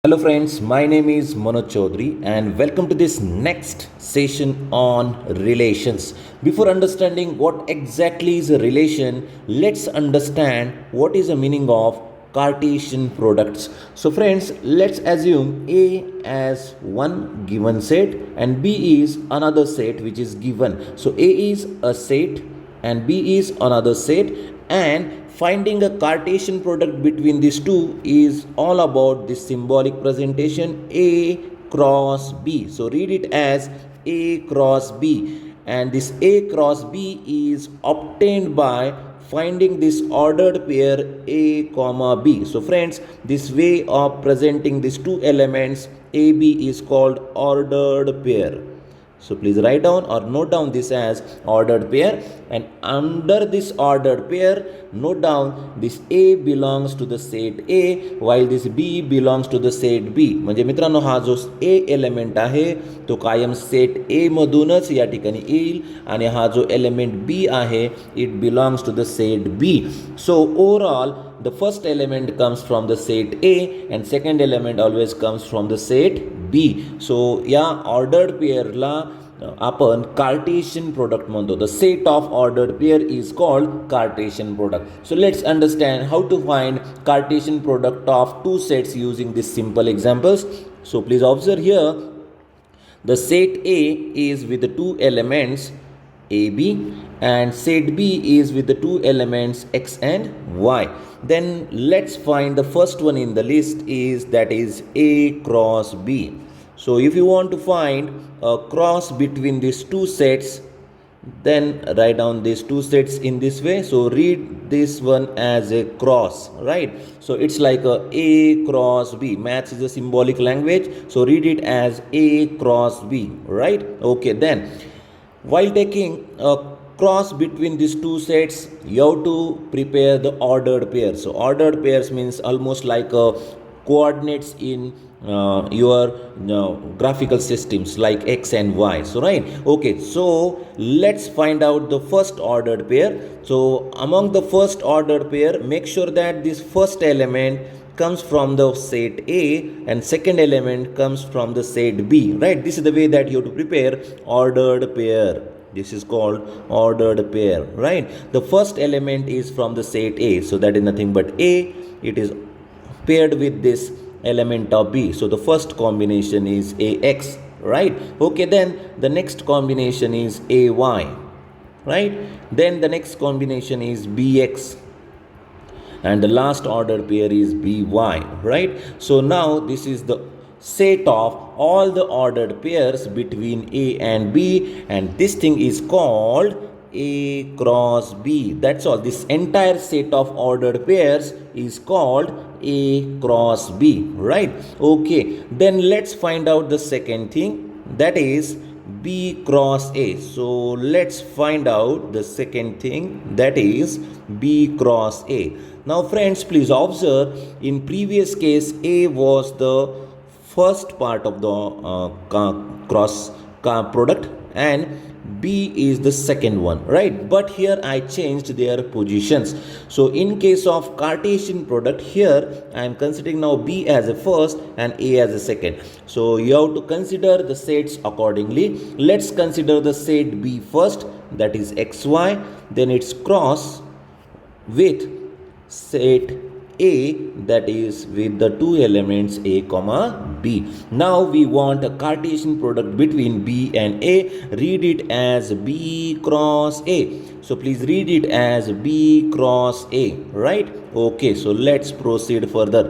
Hello friends, my name is Manoj Chaudhary and welcome to this next session on relations. Before understanding what exactly is a relation, let's understand what is the meaning of Cartesian products. So friends, let's assume A as one given set and B is another set which is given. So A is a set and B is another set, and finding a Cartesian product between these two is all about this symbolic presentation A cross B. So read it as A cross B, and this A cross B is obtained by finding this ordered pair A comma B. So friends, this way of presenting these two elements AB is called ordered pair. So please write down or note down this as ordered pair, and under this ordered pair note down this A belongs to the set A while this B belongs to the set B. म्हणजे मित्रांनो हा जो A element आहे तो कायम set A मधूनच या ठिकाणी येईल आणि हा जो एलिमेंट B आहे it belongs to the set B. So overall the first element comes from the set A and second element always comes from the set B. So या ordered pair ला आपण Cartesian product म्हणतो. The set of ordered pair is called Cartesian product. So let's understand how to find Cartesian product of two sets using these simple examples. So please observe here, the set A is with the two elements AB and set B is with the two elements X and Y. Then let's find the first one in the list is that is A cross B. So if you want to find a cross between these two sets, then write down these two sets in this way. So read this one as a cross, right? So it's like a cross B. Maths is a symbolic language, so read it as A cross B, right? Okay, then while taking a cross between these two sets, you have to prepare the ordered pair. So ordered pairs means almost like coordinates in your graphical systems like X and Y. So right, okay, so let's find out the first ordered pair. So among the first ordered pair, make sure that this first element comes from the set A and second element comes from the set B, right? This is the way that you have to prepare ordered pair. This is called ordered pair, right? The first element is from the set A, so that is nothing but A. It is paired with this element of B, so the first combination is AX, right? Okay, then the next combination is AY, right? Then the next combination is BX, and the last ordered pair is BY, right? So now this is the set of all the ordered pairs between A and B, and this thing is called A cross B. That's all. This entire set of ordered pairs is called A cross B, right? Okay, then let's find out the second thing, that is B cross A. So let's find out the second thing, that is B cross A. Now friends, please observe, in previous case A was the first part of the cross product and B is the second one, right? But here I changed their positions. So in case of Cartesian product, here I am considering now B as a first and A as a second. So you have to consider the sets accordingly. Let's consider the set B first, that is XY, then its cross with set A, that is with the two elements A comma B. Now we want a Cartesian product between B and A. Read it as B cross A. So please read it as B cross A, right? Okay, so let's proceed further.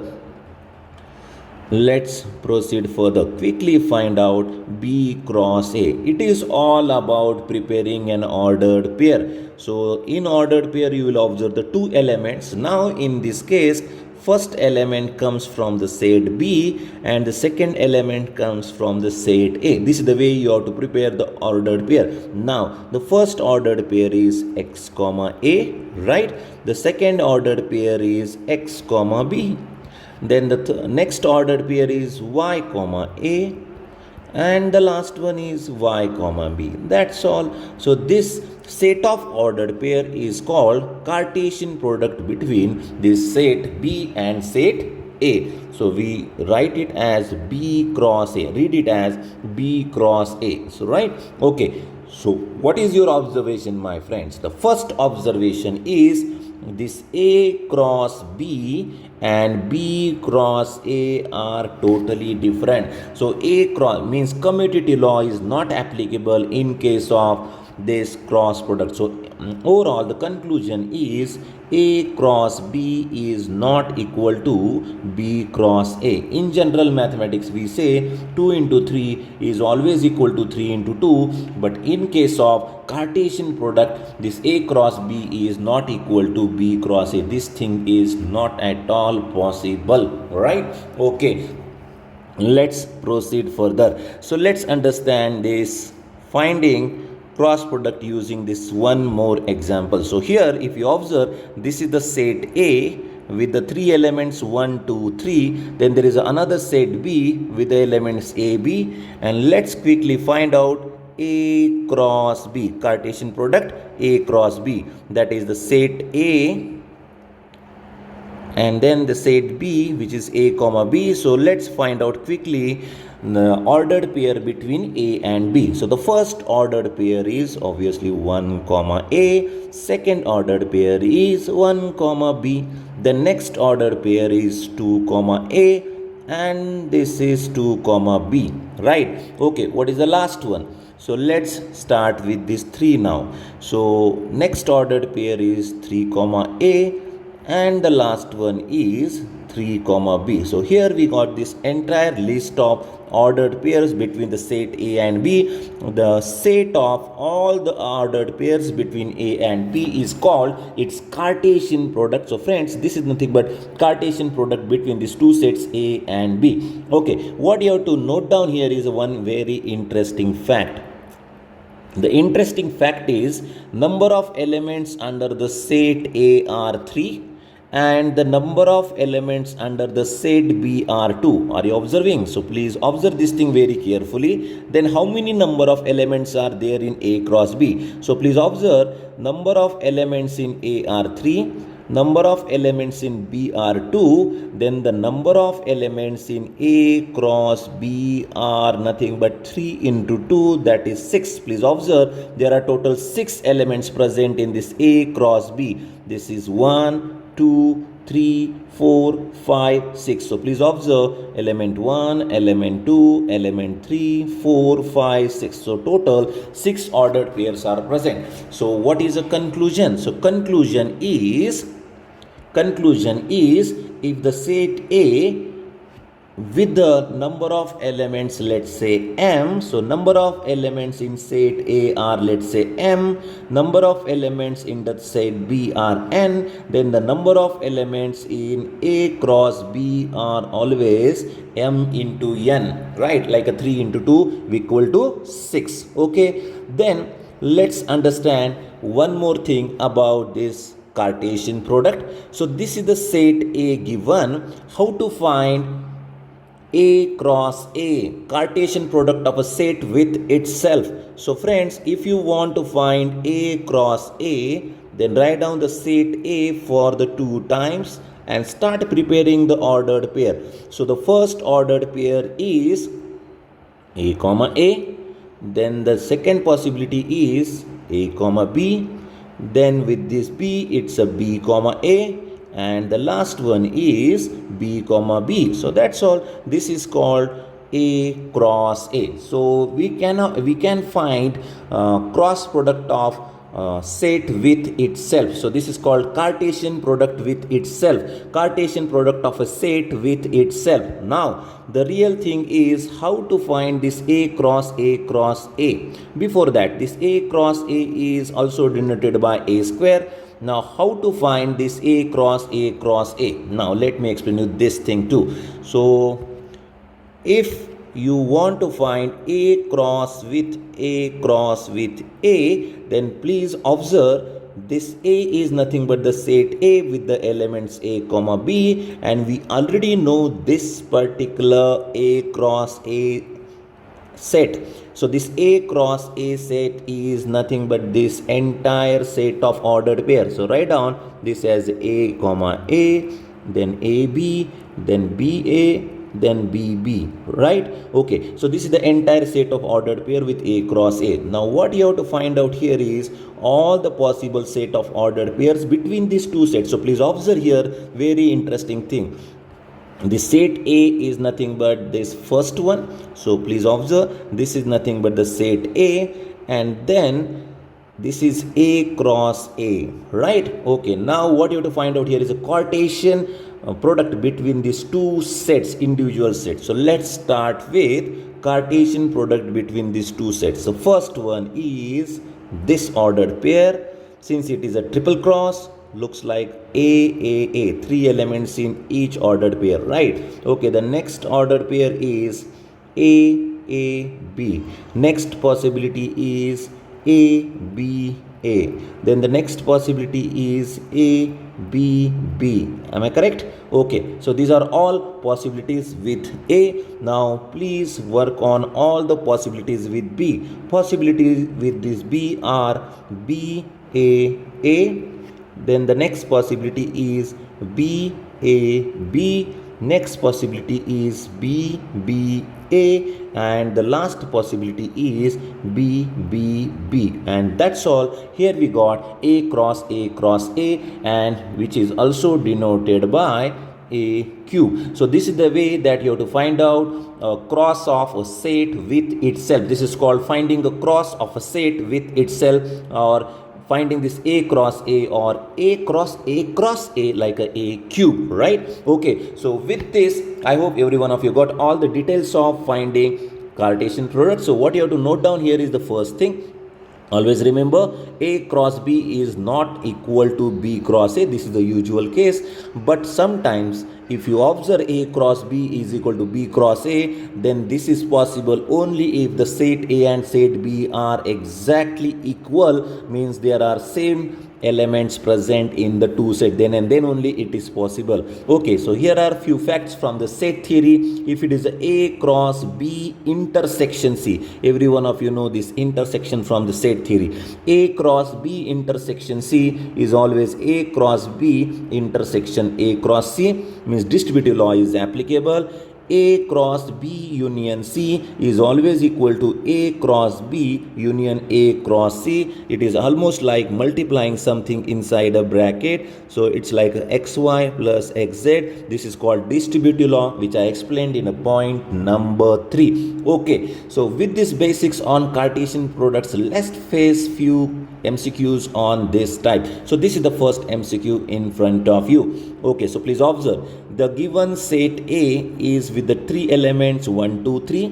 Let's proceed further. Quickly find out B cross A. It is all about preparing an ordered pair. So in ordered pair you will observe the two elements. Now in this case, first element comes from the set B and the second element comes from the set A. This is the way you have to prepare the ordered pair. Now the first ordered pair is X comma A, right? The second ordered pair is X comma B. Then the next ordered pair is Y comma A, and the last one is Y comma B. That's all. So this set of ordered pair is called Cartesian product between this set B and set A. So we write it as B cross A. Read it as B cross A. So right? Okay. So what is your observation, my friends? The first observation is this A cross B and B cross A are totally different. So A cross means commutative law is not applicable in case of this cross product. So overall the conclusion is A cross B is not equal to B cross A. In general mathematics we say 2 into 3 is always equal to 3 into 2, but in case of Cartesian product this A cross B is not equal to B cross A. This thing is not at all possible, right? Okay, let's proceed further. So let's understand this finding cross product using this one more example. So here if you observe, this is the set A with the three elements 1 2 3, then there is another set B with the elements A B, and let's quickly find out A cross B, Cartesian product A cross B, that is the set A and then the set B which is A comma B. So let's find out quickly the ordered pair between A and B. So the first ordered pair is obviously 1 comma A, second ordered pair is 1 comma B, the next ordered pair is 2 comma A, and this is 2 comma B, right? Okay, what is the last one? So let's start with this 3 now. So next ordered pair is 3 comma A, and the last one is 3 comma B. So here we got this entire list of ordered pairs between the set A and B. The set of all the ordered pairs between A and B is called its Cartesian product. So friends, this is nothing but Cartesian product between these two sets A and B. Okay, what you have to note down here is one very interesting fact. The interesting fact is number of elements under the set A are 3 and the number of elements under the set B are 2. Are you observing? So please observe this thing very carefully. Then how many number of elements are there in A cross B? So please observe, number of elements in A are 3, number of elements in B are 2, then the number of elements in A cross B are nothing but 3 into 2, that is 6. Please observe, there are total 6 elements present in this A cross B. This is 1, 2, 3, 4, 5, 6. So please observe element 1, element 2, element 3, 4, 5, 6. So total 6 ordered pairs are present. So what is the conclusion? So conclusion is if the set A with the number of elements, let's say m, so number of elements in set A are, let's say, m, number of elements in the set B are n, then the number of elements in A cross B are always m into n, right? Like a 3 into 2 equal to 6. Okay, then let's understand one more thing about this Cartesian product. So this is the set A given. How to find A cross A, Cartesian product of a set with itself? So friends, if you want to find A cross A, then write down the set A for the 2 times and start preparing the ordered pair. So the first ordered pair is A comma A, then the second possibility is A comma B, then with this B it's a B comma A, and the last one is B comma B. So that's all. This is called A cross A. So we can find cross product of set with itself. So this is called Cartesian product with itself. Cartesian product of a set with itself. Now the real thing is how to find this A cross A cross A. Before that, this A cross A is also denoted by A square. Now how to find this A cross A cross A? Now let me explain you this thing too. So if you want to find A cross with A cross with A, then please observe this A is nothing but the set A with the elements A comma B, and we already know this particular A cross A set. So this A cross A set is nothing but this entire set of ordered pairs. So write down this as A comma A, then AB, then BA, then BB, right? Okay, so this is the entire set of ordered pair with A cross A. Now what you have to find out here is all the possible set of ordered pairs between these two sets. So please observe here, very interesting thing. The set A is nothing but this first one. So please observe, this is nothing but the set A, and then this is A cross A, right? Okay, now what you have to find out here is a Cartesian product between these two sets, individual sets. So let's start with Cartesian product between these two sets. So first one is this ordered pair. Since it is a triple cross, looks like A, three elements in each ordered pair, right? Okay, the next ordered pair is A, B. Next possibility is A. Then the next possibility is A, B. Am I correct? Okay, so these are all possibilities with A. Now please work on all the possibilities with B. Possibilities with this B are B, A. Then the next possibility is B. Next possibility is B, and the last possibility is B. And that's all. Here we got A cross A, and which is also denoted by a cube. So this is the way that you have to find out a cross of a set with itself. This is called finding a cross of a set with itself, or finding this A cross A, or A cross A like a cube, right? Okay, so with this, I hope every one of you got all the details of finding Cartesian product. So what you have to note down here is the first thing. Always remember, A cross B is not equal to B cross A. This is the usual case. But sometimes if you observe A cross B is equal to B cross A, then this is possible only if the set A and set B are exactly equal, means there are same elements present in the two sets, then and then only it is possible. Okay, so here are few facts from the set theory. If it is A cross B intersection C, every one of you know this intersection from the set theory. A cross B intersection C is always A cross B intersection A cross C, means distributive law is applicable. A cross B union C is always equal to A cross B union A cross C. It is almost like multiplying something inside a bracket. So it's like XY plus XZ. This is called distributive law, which I explained in a point number 3. Okay, so with this basics on Cartesian products, let's face few MCQs on this type. So this is the first MCQ in front of you. Okay, so please observe. The given set A is with the three elements 1, 2, 3.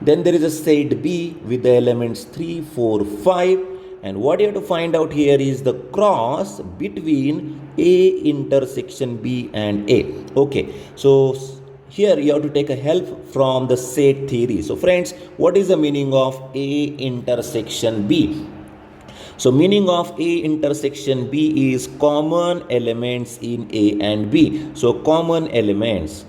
Then there is a set B with the elements 3, 4, 5. And what you have to find out here is the cross between A intersection B and A. Okay, so here you have to take a help from the set theory. So friends, what is the meaning of A intersection B? So meaning of A intersection B is common elements in A and B. So common elements.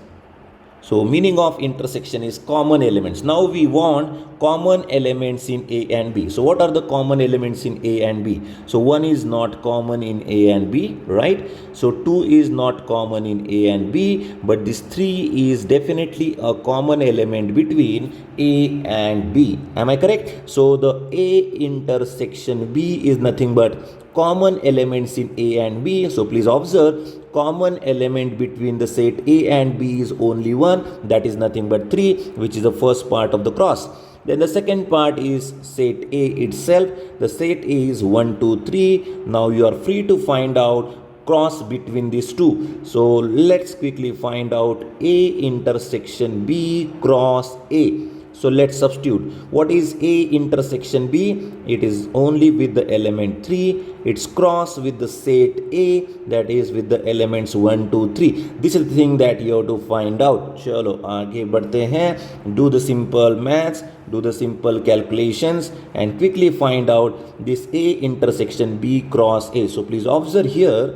So meaning of intersection is common elements. Now we want common elements in A and B. So what are the common elements in A and B? So 1 is not common in A and B, right? So 2 is not common in A and B, but this 3 is definitely a common element between A and B. Am I correct? So the A intersection B is nothing but common elements in A and B. So please observe, common element between the set A and B is only one, that is nothing but 3, which is the first part of the cross. Then the second part is set A itself. The set A is 1, 2, 3. Now you are free to find out cross between these two. So let's quickly find out A intersection B cross A. So let's substitute. What is A intersection B? It is only with the element 3. It's cross with the set A, that is with the elements 1, 2, 3. This is the thing that you have to find out. Chalo, आगे बढ़ते हैं. Do the simple maths, do the simple calculations, and quickly find out this A intersection B cross A. So please observe here.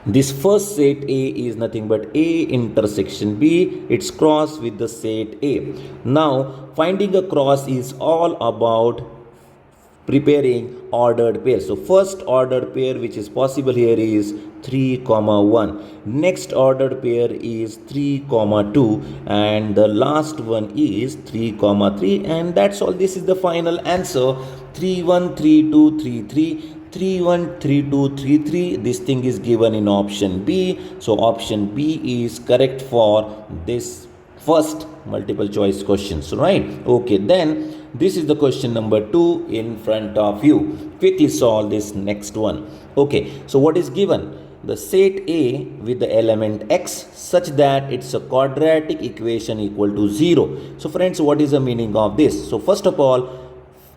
This first set A is nothing but A intersection B. It's cross with the set A. Now, finding a cross is all about preparing ordered pair. So first ordered pair which is possible here is 3 comma 1. Next ordered pair is 3 comma 2, and the last one is 3 comma 3, and that's all. This is the final answer. 3 1 3 2 3 3 3 1 3 2 3 3. This thing is given in option B. So option B is correct for this first multiple choice questions, right? Okay, then this is the question number 2 in front of you. Quickly solve this next one. Okay, so what is given? The set A with the element x such that it's a quadratic equation equal to 0. So friends, what is the meaning of this? So first of all,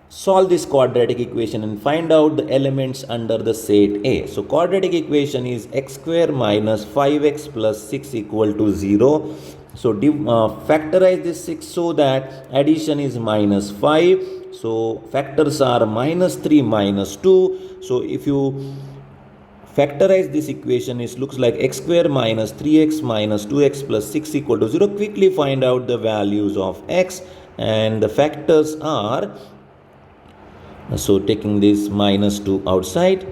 solve this quadratic equation and find out the elements under the set A. So quadratic equation is x square minus 5x plus 6 equal to 0. So factorize this 6 so that addition is minus 5. So factors are minus 3 minus 2. So if you factorize this equation, it looks like x square minus 3x minus 2x plus 6 equal to 0. Quickly find out the values of x, and the factors are, so taking this minus 2 outside,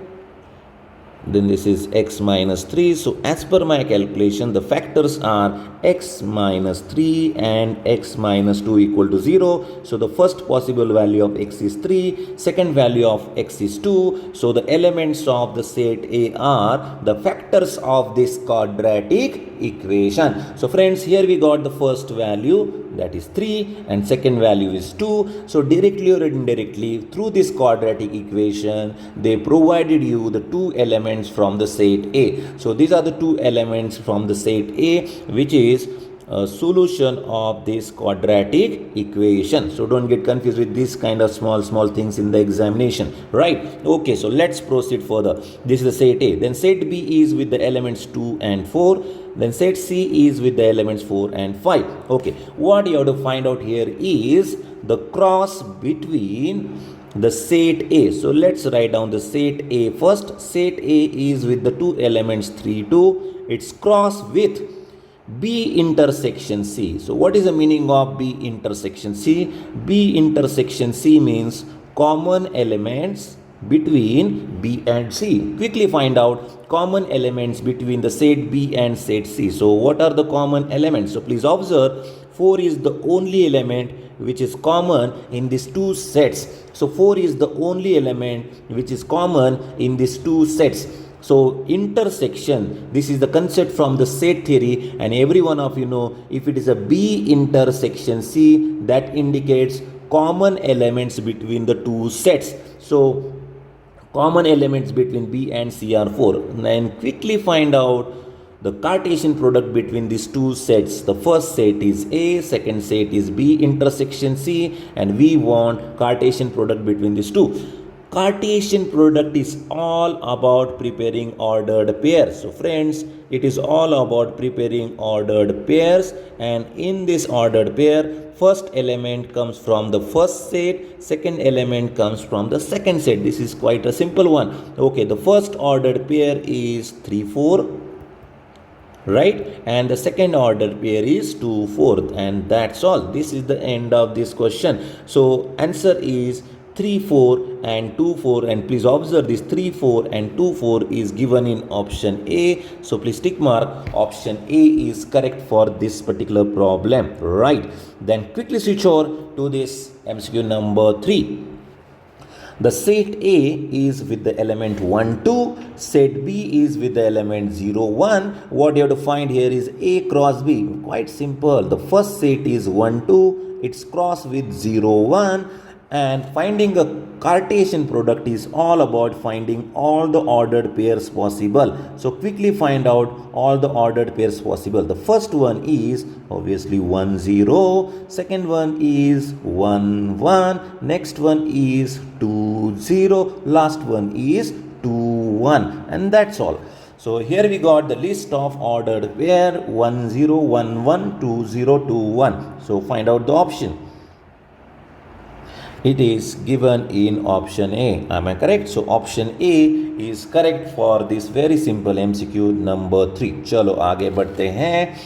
then this is x minus 3. So as per my calculation, the factors are x minus 3 and x minus 2 equal to 0. So the first possible value of x is 3, second value of x is 2. So the elements of the set A are the factors of this quadratic equation. So friends, here we got the first value, that is 3, and second value is 2. So directly or indirectly through this quadratic equation, they provided you the two elements from the set A. So these are the two elements from the set A, which is a solution of this quadratic equation. So don't get confused with this kind of small things in the examination, right? Okay, so let's proceed further. This is the set A. Then set B is with the elements 2 and 4. Then set C is with the elements 4 and 5. Okay, what you have to find out here is the cross between the set A. So let's write down the set A first. Set A is with the two elements 3, 2. It's cross with B intersection C. So what is the meaning of B intersection C? B intersection C means common elements between B and C. Quickly find out common elements between the set B and set C. So what are the common elements? So please observe, 4 is the only element which is common in these two sets. So 4 is the only element which is common in these two sets. So intersection, this is the concept from the set theory, and every one of you know, if it is a B intersection C, that indicates common elements between the two sets. So common elements between B and C are 4. And quickly find out the Cartesian product between these two sets. The first set is A, second set is B intersection C, and we want Cartesian product between these two. Cartesian product is all about preparing ordered pairs. So friends, it is all about preparing ordered pairs, and in this ordered pair, first element comes from the first set, second element comes from the second set. This is quite a simple one. Okay, the first ordered pair is 3, 4. Right, and the second order pair is 2, 4, and that's all. This is the end of this question. So answer is 3, 4 and 2, 4, and please observe this 3, 4 and 2, 4 is given in option A. So please tick mark option A is correct for this particular problem, right? Then quickly switch over to this MCQ number 3. The set A is with the element 1, 2. Set B is with the element 0, 1. What you have to find here is A cross B. Quite simple. The first set is 1, 2. It's cross with 0, 1. And finding a Cartesian product is all about finding all the ordered pairs possible. So quickly find out all the ordered pairs possible. The first one is obviously 1, 0. Second one is 1, 1. Next one is 2, 0. Last one is 2, 1. And that's all. So here we got the list of ordered pair 1, 0, 1, 1, 2, 0, 2, 1. So find out the option. It is given in option A. Am I correct? So option A is correct for this very simple MCQ number 3. चलो आगे बढ़ते हैं.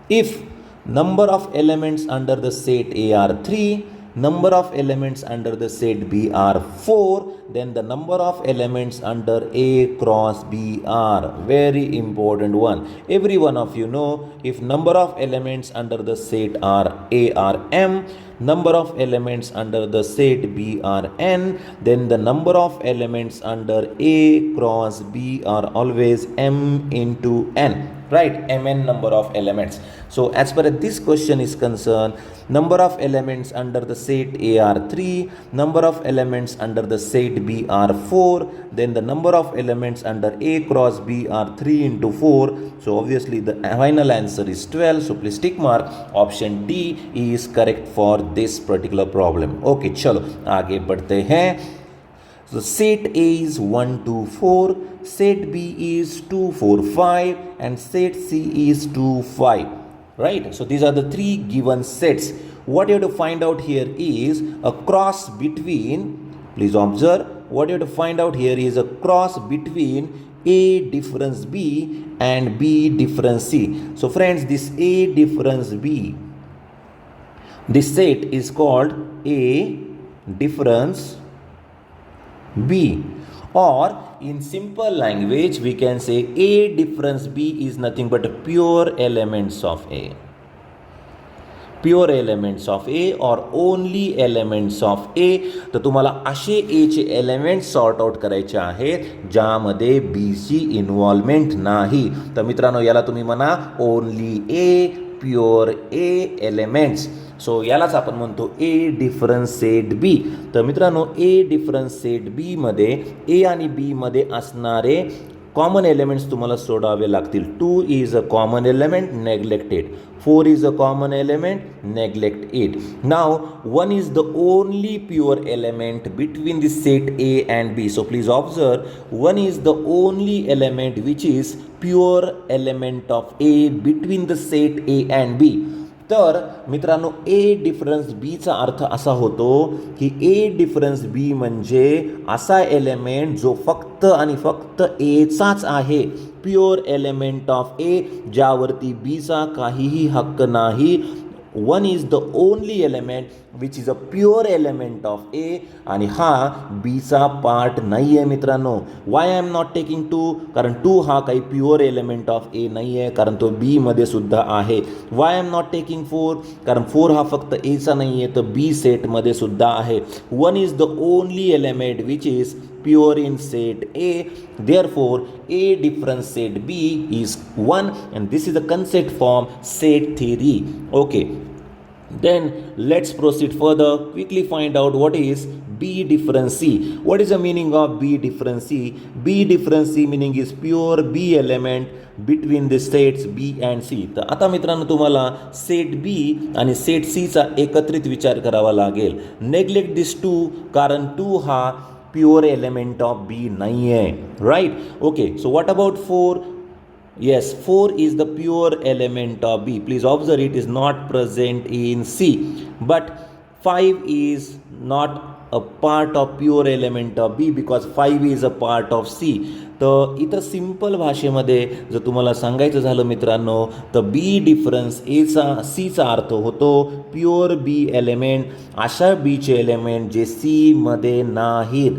If number of elements under the set A are 3 number of elements under the set B are 4, then the number of elements under A cross B are, very important one. Every one of you know, if number of elements under the set are A are M, number of elements under the set B are N, then the number of elements under A cross B are always M into N. Right, mn number of elements. So as far as this question is concerned, number of elements under the set A are 3, number of elements under the set B are 4, then the number of elements under A cross B are 3 into 4. So obviously the final answer is 12. So please tick mark option D is correct for this particular problem. Okay, chalo आगे बढ़ते हैं. So set A is 1, 2, 4, set B is 2, 4, 5 and set C is 2, 5. Right? So these are the three given sets. What you have to find out here is a cross between, please observe, what you have to find out here is a cross between A difference B and B difference C. So friends, this A difference B, this set is called A difference B, or in simple language we can say A difference B is nothing but pure elements of A. Pure elements of A or only elements of A. तर तुम्हाला असे A चे elements sort out करायचे आहेत ज्यामध्ये B ची involvement नाही. तर मित्रांनो याला तुम्ही म्हणा only A, pure A elements. So यालाच आपण म्हणतो ए डिफरन्स सेट बी. तर मित्रांनो ए डिफरन्स सेट बी मध्ये ए आणि बी मध्ये असणारे कॉमन एलिमेंट्स तुम्हाला सोडावे लागतील. 2 is a common element, neglected. 4 is a common element, neglect it. Now 1 is the only pure element between the set A and B. So please observe, 1 is the only element which is pure element of A between the set A and B. तर मित्रांनो A difference बीचा अर्थ असा होतो की ए difference B म्हणजे असा element जो फक्त आणि फक्त एचाच आहे, प्युअर एलिमेंट ऑफ ए, ज्यावरती बीचा काहीही हक्क नाही. 1 is the only element which is a pure element of A आणि हा बीचा पार्ट नाही आहे मित्रांनो. वाय आय एम नॉट टेकिंग 2? कारण 2 हा काही प्युअर एलिमेंट ऑफ ए नाही आहे, कारण तो बी मध्ये सुद्धा आहे. वाय आय एम नॉट टेकिंग 4? कारण 4 हा फक्त एचा नाही आहे, तर बी सेटमध्ये सुद्धा आहे. 1 is the only element which is pure in set A, therefore A difference set B is 1 and this is the concept from set theory. Okay, then let's proceed further. Quickly find out what is B difference C. What is the meaning of B difference C? B difference C meaning is pure B element between the sets B and C. तर आता मित्रांनो तुम्हाला set B आणि set C चा एकत्रित विचार करावा लागेल. नेग्लेक्ट दिस 2 कारण 2 हा प्युअर एलिमेंट ऑफ बी नाही आहे. Right? Okay, so what about 4? Yes, 4 is the pure element of B. Please observe it is not present in C. But 5 is not a part of pure element of B because 5 is a part of C. तर इथं simple भाषेमध्ये जर तुम्हाला सांगायचं झालं मित्रांनो, तर B difference एचा सीचा अर्थ होतो प्युअर बी एलिमेंट, अशा बीचे एलिमेंट जे सीमध्ये नाहीत,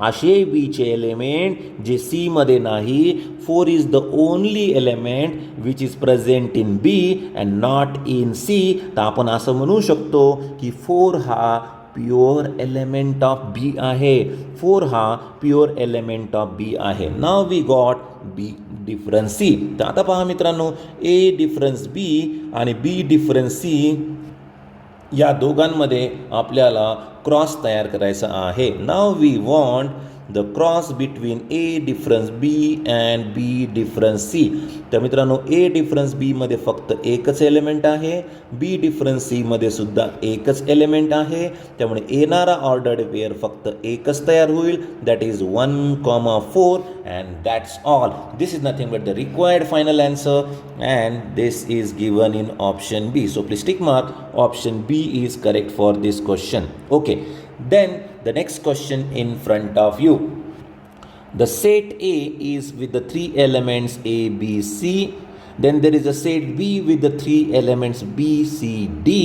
असे बीचे एलिमेंट जे सी मध्ये नाही. 4 is the only element which is present in B and not in C. तर आपण असं म्हणू शकतो की 4 हा प्युअर एलिमेंट ऑफ बी आहे. 4 हा प्युअर एलिमेंट ऑफ बी आहे. Now we got B difference C. तर आता पहा मित्रांनो, ए डिफरन्स बी आणि बी डिफरन्स सी या दोघांमध्ये आपल्याला क्रॉस तयार करायचा आहे. Now we want the cross between A difference B and B difference C. तर मित्रांनो ए डिफरन्स बी मध्ये फक्त एकच एलिमेंट आहे, बी डिफरन्स सी मध्ये सुद्धा एकच एलिमेंट आहे. त्यामुळे येणारा ऑर्डर्ड पेअर फक्त एकच तयार होईल, that is 1,4 and that's all. This is nothing but the required final answer and this is given in option B. So please tick mark option B is correct for this question. Okay, then the next question in front of you. The set A is with the 3 elements A, B, C. Then there is a set B with the 3 elements B, C, D.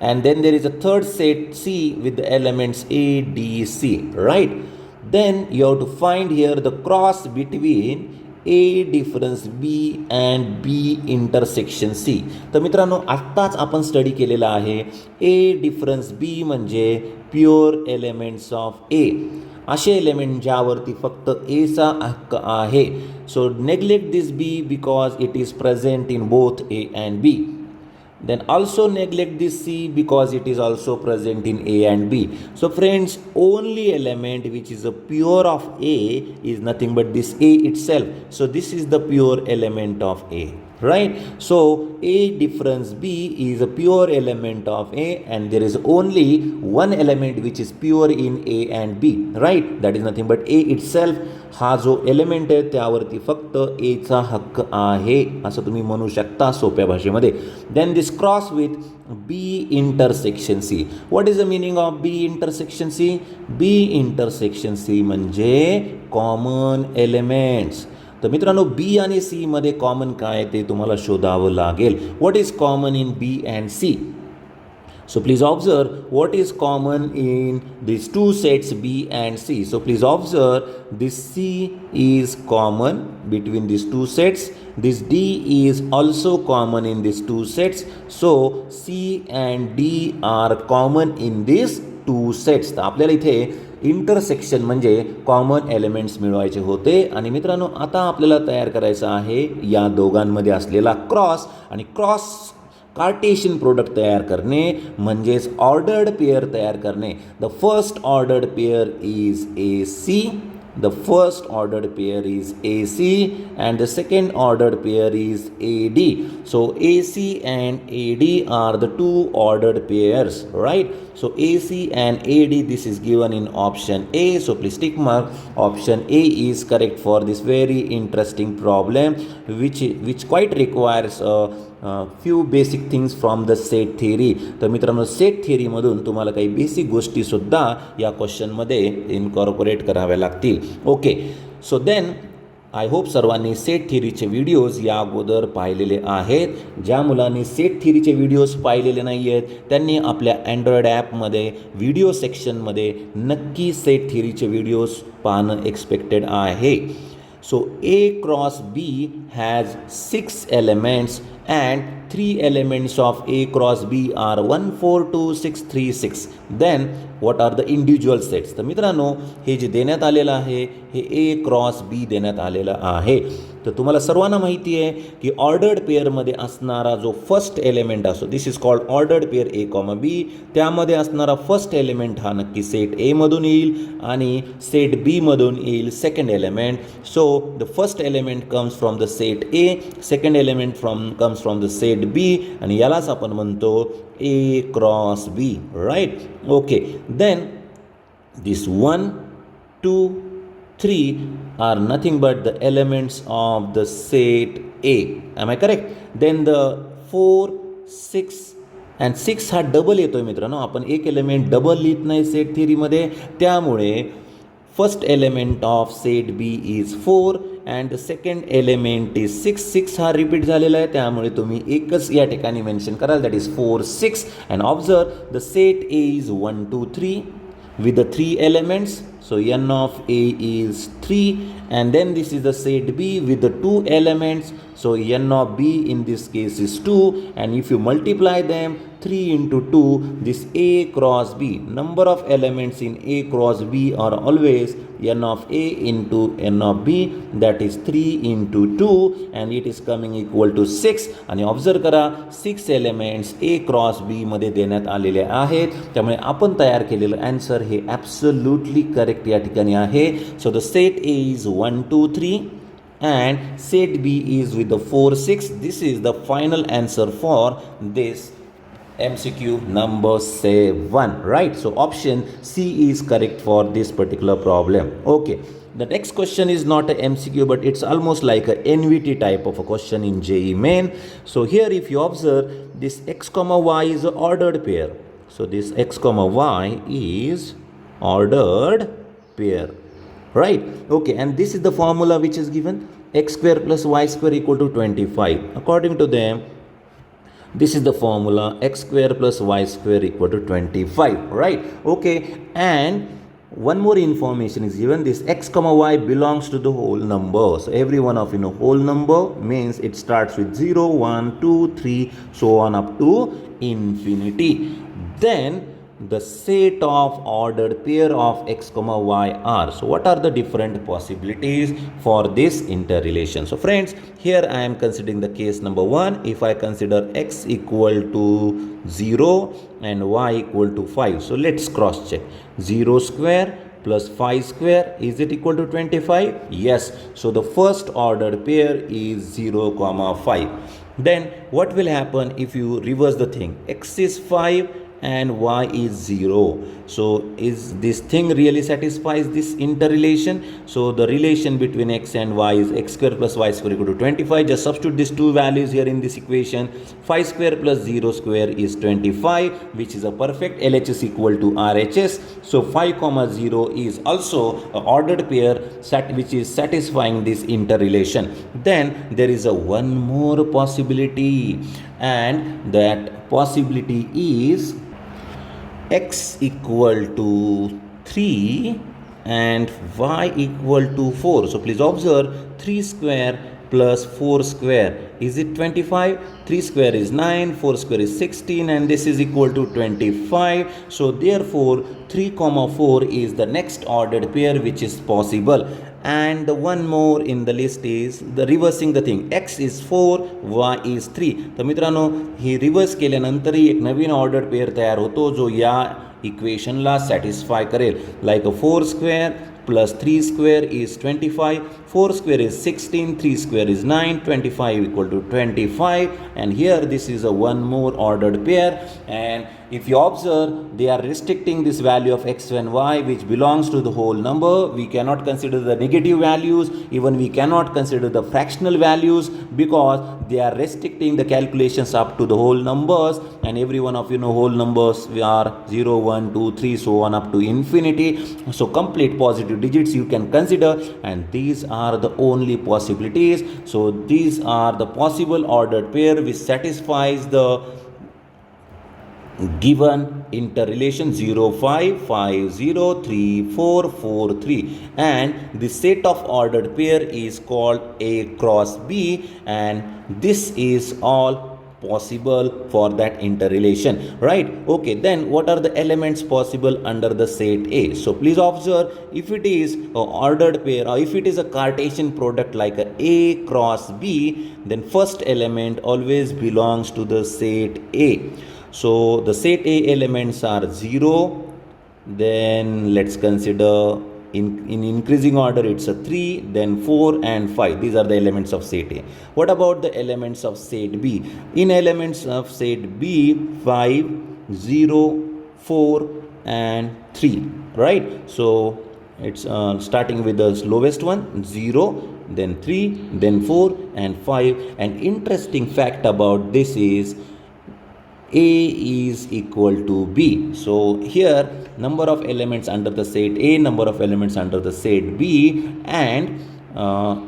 and then there is a third set C with the elements A, D, C, right? Then you have to find here the cross between A difference B and B intersection C. तर मित्रांनो आत्ताच आपण study केलेला आहे A difference B म्हणजे pure elements of A, असे element ज्यावरती फक्त एचा हक्क आहे. So neglect this B because it is present in both A and B. Then also neglect this C because it is also present in A and B. So friends, only element which is a pure of A is nothing but this A itself. So this is the pure element of A, right? So A difference B is a pure element of A, and there is only one element which is pure in A and B, right? That is nothing but A itself. हा जो element आहे त्यावरती फक्त एचा हक्क आहे असं तुम्ही म्हणू शकता सोप्या भाषेमध्ये. Then this cross with B intersection C. What is the meaning of B intersection C? B intersection C म्हणजे कॉमन एलिमेंट्स. तर मित्रांनो बी आणि सी मध्ये कॉमन काय ते तुम्हाला शोधावं लागेल. What is common in B and C? So please observe what is common in these two sets B and C. So please observe this C is common between these two sets. This D is also common in these two sets. So C and D are common in these two sets. तर आपल्याला इथे intersection म्हणजे common elements मिळवायचे होते. आणि मित्रांनो आता आपल्याला तयार करायचं आहे या दोघांमध्ये असलेला क्रॉस, आणि क्रॉस कार्टेशियन प्रोडक्ट तयार करणे म्हणजेच ऑर्डर्ड पेअर तयार करणे. The first ordered pair is A C. The first ordered pair is AC and the second ordered pair is AD. So AC and AD are the two ordered pairs, right? So AC and AD, this is given in option A. So please tick mark option A is correct for this very interesting problem which quite requires few basic things from the set theory. तर मित्रांनो set थिअरीमधून तुम्हाला काही basic गोष्टीसुद्धा या क्वेश्चनमध्ये incorporate कराव्या लागतील. Okay, so then I hope सर्वांनी set थिअरीचे videos या अगोदर पाहिलेले आहेत. ज्या मुलांनी सेट थिअरीचे व्हिडिओज पाहिलेले नाही आहेत त्यांनी आपल्या अँड्रॉइड ॲपमध्ये व्हिडिओ सेक्शनमध्ये नक्की सेट थिअरीचे व्हिडिओज पाहणं एक्सपेक्टेड आहे. So A cross B has 6 elements and 3 elements of A cross B are 1, 4, 2, 6, 3, 6. Then what are the individual sets? तर मित्रांनो हे जे देण्यात आलेलं आहे हे A क्रॉस B देण्यात आलेलं आहे. तर तुम्हाला सर्वांना माहिती आहे की ऑर्डर्ड पेअरमध्ये असणारा जो फर्स्ट एलिमेंट असतो this is called ordered pair A comma B. त्यामध्ये असणारा फर्स्ट एलिमेंट हा नक्की सेट A मधून येईल आणि सेट B मधून येईल second element. So the first element comes from the set A, second element comes from the set B आणि यालाच आपण म्हणतो A cross B, right? Okay, then this 1, 2, 3 are nothing but the elements of the set A. Am I correct? Then the 4, 6 and 6 हा double येतोय मित्रांनो. आपण एक element double लिहित नाही सेट थिअरीमध्ये, त्यामुळे first element of set B is 4 and the second element is 6. 6 हा repeat झालेला आहे त्यामुळे तुम्ही एकच या ठिकाणी मेन्शन कराल, that is 4, 6. And observe the set A is 1, 2, 3 with the 3 elements. So n of A is 3 and then this is the set B with the 2 elements. So n of B in this case is 2 and if you multiply them 3 into 2, this A cross B, number of elements in A cross B are always n of A into n of B, that is 3 into 2 and it is coming equal to 6. आणि observe करा 6 elements A cross B मध्ये देण्यात आलेले आहेत, त्यामुळे आपण तयार केलेलं आन्सर हे ॲब्सोल्युटली करेक्ट या ठिकाणी आहे. So the set A is 1, 2, 3 and set B is with the 4, 6. This is the final answer for this MCQ number 7, right? So option C is correct for this particular problem. Okay, the next question is not a MCQ but it's almost like a NVT type of a question in JEE Main. So here if you observe this x comma y is an ordered pair. So this x comma y is ordered pair, right? Okay, and this is the formula which is given, x square plus y square equal to 25. According to them This is the formula, x square plus y square equal to 25, right? Okay, and one more information is given, this x comma y belongs to the whole number. So every one of whole number means it starts with 0, 1, 2, 3, so on up to infinity. Then the set of ordered pair of x comma y are. So what are the different possibilities for this interrelation? So friends, here I am considering the case number 1. If I consider x equal to 0 and y equal to 5. So let's cross check. 0 square plus 5 square, is it equal to 25? Yes. So the first ordered pair is 0 comma 5. Then what will happen if you reverse the thing? X is 5 and y is 0. So is this thing really satisfies this interrelation? So the relation between x and y is x square plus y square equal to 25. Just substitute these two values here in this equation. 5 square plus 0 square is 25, which is a perfect LHS equal to RHS. So 5 comma 0 is also an ordered pair which is satisfying this interrelation. Then there is a one more possibility, and that possibility is x equal to 3 and y equal to 4. So please observe, 3 square plus 4 square, is it 25? 3 square is 9, 4 square is 16, and this is equal to 25. So therefore 3 comma 4 is the next ordered pair which is possible. And the one more in the list is the reversing the thing, x is 4, y is 3. तर मित्रांनो, ही reverse केल्यानंतरही एक नवीन order pair तयार होतो जो या इक्वेशनला satisfy करेल. Like 4 square plus 3 square is 25, 4 square is 16, 3 square is 9, 25 equal to 25, and here this is a one more ordered pair. And if you observe, they are restricting this value of x and y which belongs to the whole number. We cannot consider the negative values, even we cannot consider the fractional values, because they are restricting the calculations up to the whole numbers, and every one of whole numbers are 0, 1, 2, 3, so on up to infinity. So complete positive digits you can consider, and these are the only possibilities. So these are the possible ordered pair which satisfies the given interrelation 0, 5, 5, 0, 3, 4, 4, 3, and the set of ordered pair is called A cross B, and this is all possible for that interrelation, right? Okay, then what are the elements possible under the set A? So please observe, if it is an ordered pair or if it is a Cartesian product like A cross B, then first element always belongs to the set A. So the set A elements are 0, then let's consider in increasing order it's a 3, then 4 and 5. These are the elements of set A. What about the elements of set B? In elements of set B, 5, 0, 4 and 3, right? So it's starting with the lowest one, 0, then 3, then 4 and 5. An interesting fact about this is A is equal to B. So here number of elements under the set A, number of elements under the set B, and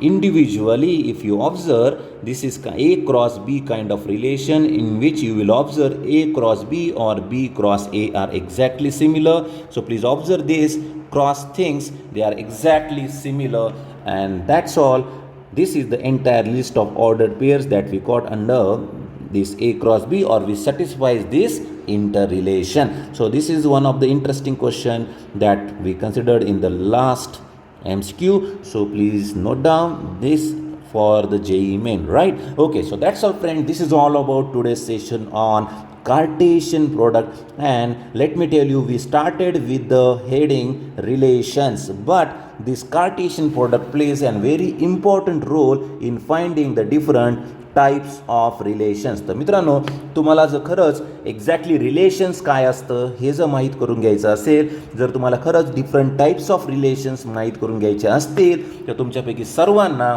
individually if you observe, this is A cross B kind of relation in which you will observe A cross B or B cross A are exactly similar. So please observe these cross things, they are exactly similar, and that's all. This is the entire list of ordered pairs that we got under this A cross B, or which satisfies this interrelation. So this is one of the interesting question that we considered in the last MCQ. So please note down this for the JEE main, right? Okay, so that's all friend. This is all about today's session on Cartesian product, and let me tell you, we started with the heading relations, but this Cartesian product plays a very important role in finding the different types of relations. तर मित्रांनो, तुम्हाला जर खरंच exactly relations काय असतं हे जर माहीत करून घ्यायचं असेल, जर तुम्हाला खरंच डिफरंट टाईप्स ऑफ रिलेशन्स माहीत करून घ्यायचे असतील, तर तुमच्यापैकी सर्वांना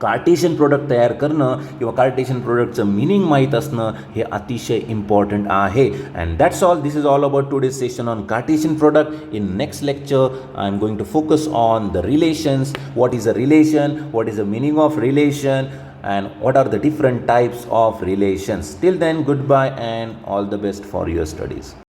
कार्टेशियन प्रोडक्ट तयार करणं किंवा कार्टेशियन प्रोडक्टचं मिनिंग माहीत असणं हे अतिशय इम्पॉर्टंट आहे. And that's all. This is all about today's session on Cartesian product. In next lecture I am going to focus on the relations. What is a relation, what is the meaning of relation, and what are the different types of relations. Till then, goodbye and all the best for your studies.